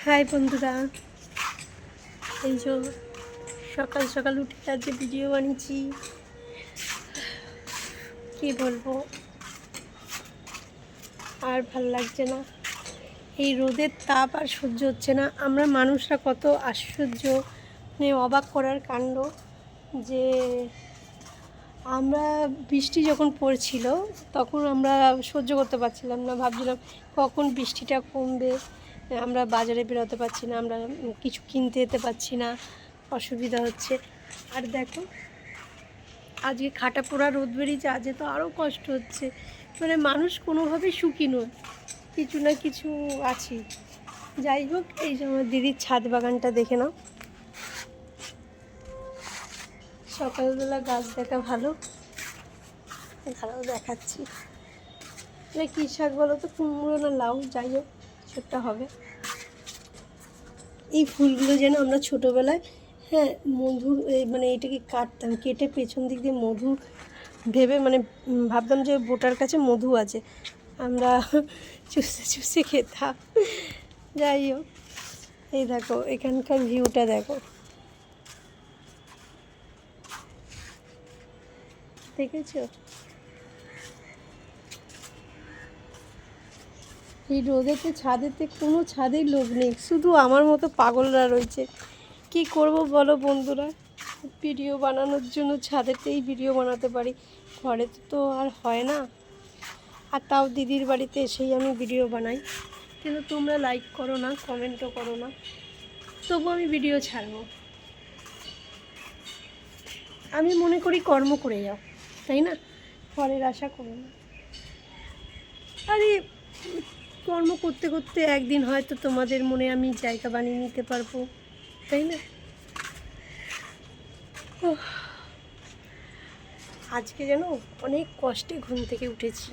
High বন্ধুরা, এই যে সকাল সকাল উঠে আজ যে ভিডিও বানিয়েছি, কি বলবো, আর ভাল লাগছে না। এই রোদের তাপ আর সহ্য হচ্ছে না। আমরা মানুষরা কত আশ্চর্য, মানে অবাক করার কাণ্ড যে আমরা বৃষ্টি যখন পড়ছিল তখন আমরা সহ্য করতে পারছিলাম না, ভাবছিলাম কখন বৃষ্টিটা কমবে। আমরা বাজারে বেরোতে পারছি না, আমরা কিছু কিনতে যেতে পারছি না, অসুবিধা হচ্ছে। আর দেখো আজকে খাটা পোড়া রোদ বেরিয়েছে, আজকে তো আরও কষ্ট হচ্ছে। মানে মানুষ কোনোভাবেই সুখী নয়, কিছু না কিছু আছে। যাই হোক, এই যে আমার দিদির ছাদ বাগানটা দেখে নাও। সকালবেলা গাছ দেখা ভালো, দাঁড়াও দেখাচ্ছি। এটা কী শাক বলো তো, কুমড়ো না লাউ, যাই হোক সেটা হবে। এই ফুলগুলো যেন আমরা ছোটোবেলায়, হ্যাঁ, মধুর, মানে এটাকে কাটতাম, কেটে পেছন দিক দিয়ে মধু ভেবে, মানে ভাবতাম যে বোটার কাছে মধু আছে, আমরা চুষে চুষে খেতাম। যাই হোক, এই দেখো এখানকার ভিউটা দেখো, দেখেছো? এই রোদেতে ছাদেতে কোনো ছাদের লোক নেই, শুধু আমার মতো পাগলরা রয়েছে। কি করব বলো বন্ধুরা, ভিডিও বানানোর জন্য ছাদেতেই ভিডিও বানাতে পারি, ঘরে তো আর হয় না। আর তাও দিদির বাড়িতে এসেই আমি ভিডিও বানাই, কিন্তু তোমরা লাইক করো না, কমেন্টও করো না, তবু আমি ভিডিও ছাড়বো। আমি মনে করি কর্ম করে যাও, তাই না? ফলের আশা করো না। আরে কর্ম করতে করতে একদিন হয়তো তোমাদের মনে আমি জায়গা বানিয়ে নিতে পারবো, তাই না? আজকে যেন অনেক কষ্টে ঘুম থেকে উঠেছি।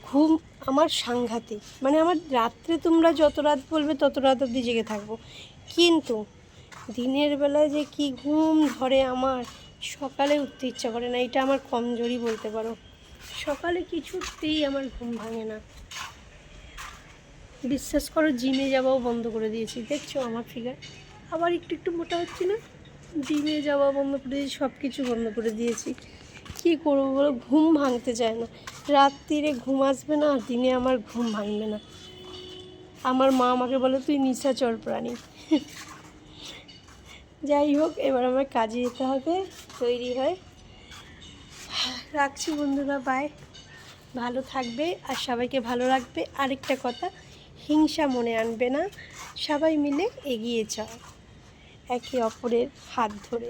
ঘুম আমার সাংঘাতিক, মানে আমার রাত্রে তোমরা যত রাত বলবে তত রাত অবধি জেগে থাকবো, কিন্তু দিনের বেলায় যে কি ঘুম ধরে আমার, সকালে উঠতে ইচ্ছা করে না। এটা আমার কমজোরি বলতে পারো, সকালে কিছুতেই আমার ঘুম ভাঙে না। বিশ্বাস করো, জিমে যাওয়াও বন্ধ করে দিয়েছি। দেখছো আমার ফিগার, আবার একটু একটু মোটা হচ্ছি না? জিমে যাওয়া বন্ধ করে দিয়েছি, সব কিছু বন্ধ করে দিয়েছি। কী করবো বলো, ঘুম ভাঙতে চায় না। রাত্রিরে ঘুম আসবে না, দিনে আমার ঘুম ভাঙবে না। আমার মা আমাকে বলে তুই নিশাচর প্রাণী। যাই হোক, এবার আমার কাজে যেতে হবে, তৈরি হয়। রাখছি বন্ধুরা, বাই। ভালো থাকবে আর সবাইকে ভালো রাখবে। আরেকটা কথা, হিংসা মনে আনবে না, সবাই মিলে এগিয়ে যাও একে অপরের হাত ধরে,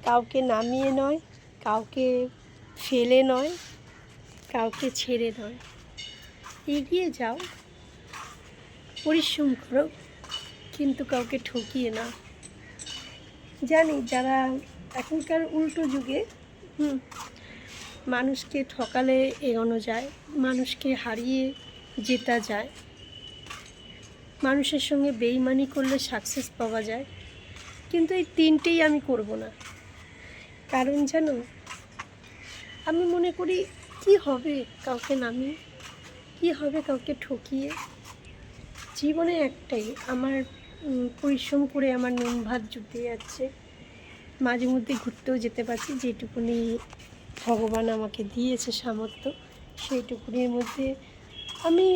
কাউকে নামিয়ে নয়, কাউকে ফেলে নয়, কাউকে ছেড়ে নয়, এগিয়ে যাও, পরিশ্রম করো, কিন্তু কাউকে ঠকিয়ে না। জানি যারা এখনকার উল্টো যুগে মানুষকে ঠকালে এগোনো যায়, মানুষকে হারিয়ে জেতা যায়, মানুষের সঙ্গে বেইমানি করলে সাকসেস পাওয়া যায়, কিন্তু এই তিনটেই আমি করব না। কারণ জানো, আমি মনে করি কি হবে কাউকে নামিয়ে, কি হবে কাউকে ঠকিয়ে। জীবনে একটাই, আমার পরিশ্রম করে আমার নুন ভাত জুটে যাচ্ছে, মাঝে মধ্যে ঘুরতেও যেতে পারছি, যেটুকুনি ভগবান আমাকে দিয়েছে সামর্থ্য, সেইটুকুনির মধ্যে আমি,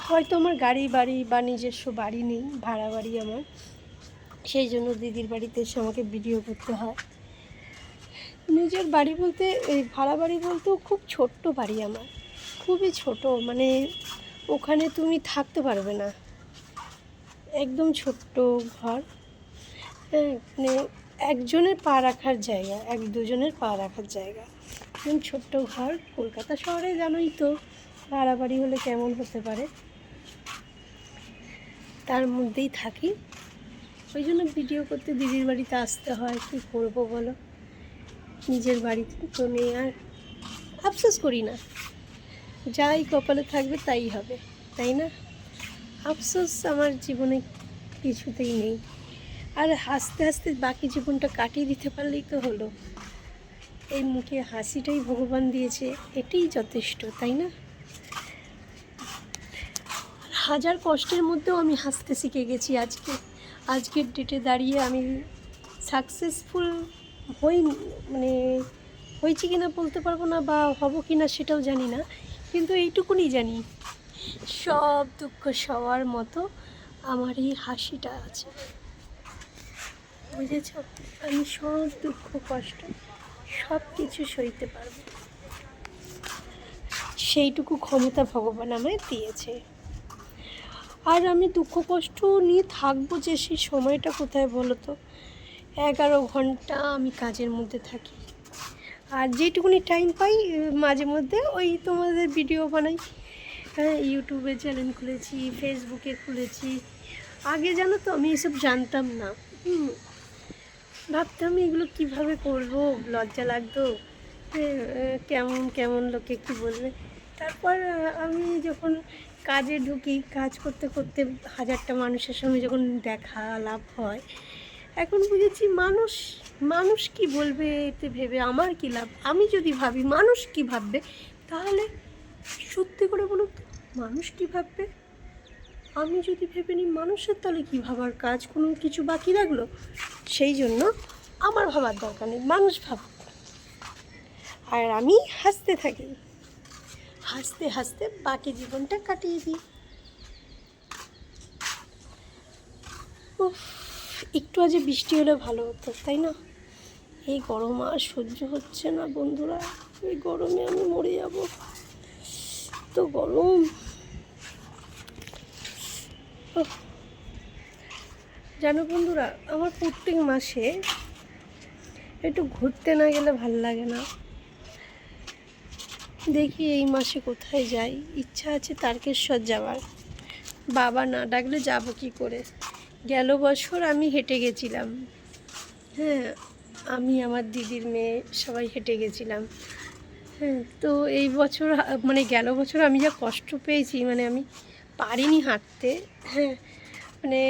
হয়তো আমার গাড়ি বাড়ি বা নিজস্ব বাড়ি নেই, ভাড়া বাড়ি আমার, সেই জন্য দিদির বাড়িতে এসে আমাকে ভিডিও করতে হয়। নিজের বাড়ি বলতে, এই ভাড়া বাড়ি বলতেও খুব ছোট্ট বাড়ি আমার, খুবই ছোট, মানে ওখানে তুমি থাকতে পারবে না, একদম ছোট্ট ঘর। হ্যাঁ, মানে একজনের পা রাখার জায়গা, এক দুজনের পা রাখার জায়গা, একদম ছোট্ট ঘর। কলকাতা শহরে জানোই তো ভাড়া বাড়ি হলে কেমন হতে পারে, তার মধ্যেই থাকি। ওই জন্য ভিডিও করতে দিদির বাড়িতে আসতে হয়, কী করবো বলো, নিজের বাড়িতে তো নেই। আর আফসোস করি না, যাই কপালে থাকবে তাই হবে, তাই না? আফসোস আমার জীবনে কিছুতেই নেই। আর হাসতে হাসতে বাকি জীবনটা কাটিয়ে দিতে পারলেই তো হলো। এই মুখে হাসিটাই ভগবান দিয়েছে, এটাই যথেষ্ট, তাই না? হাজার কষ্টের মধ্যেও আমি হাসতে শিখে গেছি আজকের ডেটে দাঁড়িয়ে আমি সাকসেসফুল হই, মানে হয়েছি কিনা বলতে পারবো না, বা হব কিনা সেটাও জানি না, কিন্তু এইটুকুনি জানি সব দুঃখ সবার মতো আমার এই হাসিটা আছে, বুঝেছ? আমি সব দুঃখ কষ্ট সব কিছু সইতে পারবো, সেইটুকু ক্ষমতা ভগবান আমায় দিয়েছে। আর আমি দুঃখ কষ্ট নিয়ে থাকবো যে সেই সময়টা কোথায় বলো তো? 11 ঘন্টা আমি কাজের মধ্যে থাকি, আর যেটুকুনি টাইম পাই মাঝে মধ্যে ওই তোমাদের ভিডিও বানাই। হ্যাঁ, ইউটিউবে চ্যানেল খুলেছি, ফেসবুকে খুলেছি। আগে জানো তো আমি এসব জানতাম না, ভাবতাম এগুলো কিভাবে করবো, লজ্জা লাগতো, কেমন কেমন লোকে কী বলবে। তারপর আমি যখন কাজে ঢুকি, কাজ করতে করতে হাজারটা মানুষের সঙ্গে যখন দেখা লাভ হয়, এখন বুঝেছি মানুষ কি বলবে এতে ভেবে আমার কী লাভ। আমি যদি ভাবি মানুষ কি ভাববে, তাহলে সত্যি করে বলুন তো মানুষ কী ভাববে? আমি যদি ভেবে নিই মানুষের, তাহলে কী ভাবার কাজ, কোনো কিছু বাকি রাখলো? সেই জন্য আমার ভাবার দরকার নেই, মানুষ ভাবুক। আর আমি হাসতে থাকি, হাসতে হাসতে বাকি জীবনটা কাটিয়ে দিই। একটু আজ বৃষ্টি হলে ভালো হতো, তাই না? এই গরম আর সহ্য হচ্ছে না বন্ধুরা, এই গরমে আমি মরে যাব, তো গরম। জানো বন্ধুরা, আমার প্রত্যেক মাসে একটু ঘুরতে না গেলে ভাল লাগে না। দেখি এই মাসে কোথায় যাই, ইচ্ছা আছে তারকেশ্বর যাওয়ার, বাবা না ডাকলে যাব কি করে। গেল বছর আমি হেঁটে গেছিলাম, হ্যাঁ, আমি আমার দিদির মেয়ে সবাই হেঁটে গেছিলাম। হ্যাঁ, তো এই বছর মানে গেল বছর আমি যা কষ্ট পেয়েছি, মানে আমি পারিনি হাঁটতে। হ্যাঁ, মানে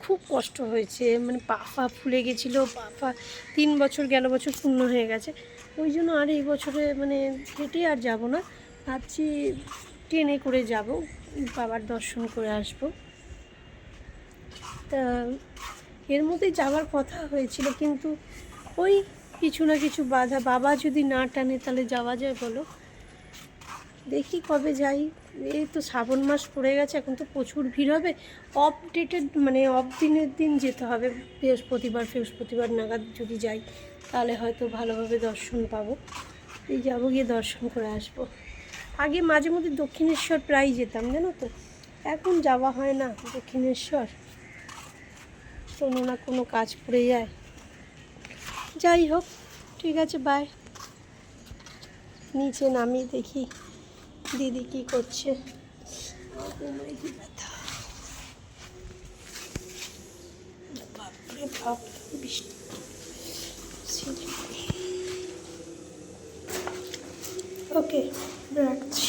খুব কষ্ট হয়েছে, মানে পা ফুলে গেছিলো, পা 3 বছর গেল বছর পূর্ণ হয়ে গেছে। ওই জন্য আর এই বছরে মানে হেঁটে আর যাব না, ভাবছি ট্রেনে করে যাব, বাবার দর্শন করে আসব। তা এর মধ্যে যাওয়ার কথা হয়েছিল, কিন্তু ওই কিছু না কিছু বাধা, বাবা যদি না টানে তাহলে যাওয়া যায় বলো? দেখি কবে যাই। এই তো শ্রাবণ মাস পড়ে গেছে, এখন তো প্রচুর ভিড় হবে। অফ ডেটেড মানে অফ দিনের দিন যেতে হবে, বৃহস্পতিবার নাগাদ যদি যাই, তাহলে হয়তো ভালোভাবে দর্শন পাবো। এই যাবো, গিয়ে দর্শন করে আসবো। আগে মাঝে মধ্যে দক্ষিণেশ্বর প্রায় যেতাম জানো তো, এখন যাওয়া হয় না দক্ষিণেশ্বর, কোনো না কোনো কাজ পড়ে যায়। যাই হোক, ঠিক আছে, বাই। নিচে নামি দেখি দিদি কি করছে। কি ব্যথা, বাপরে বাপ, বৃষ্টি। ওকে, রাখছি।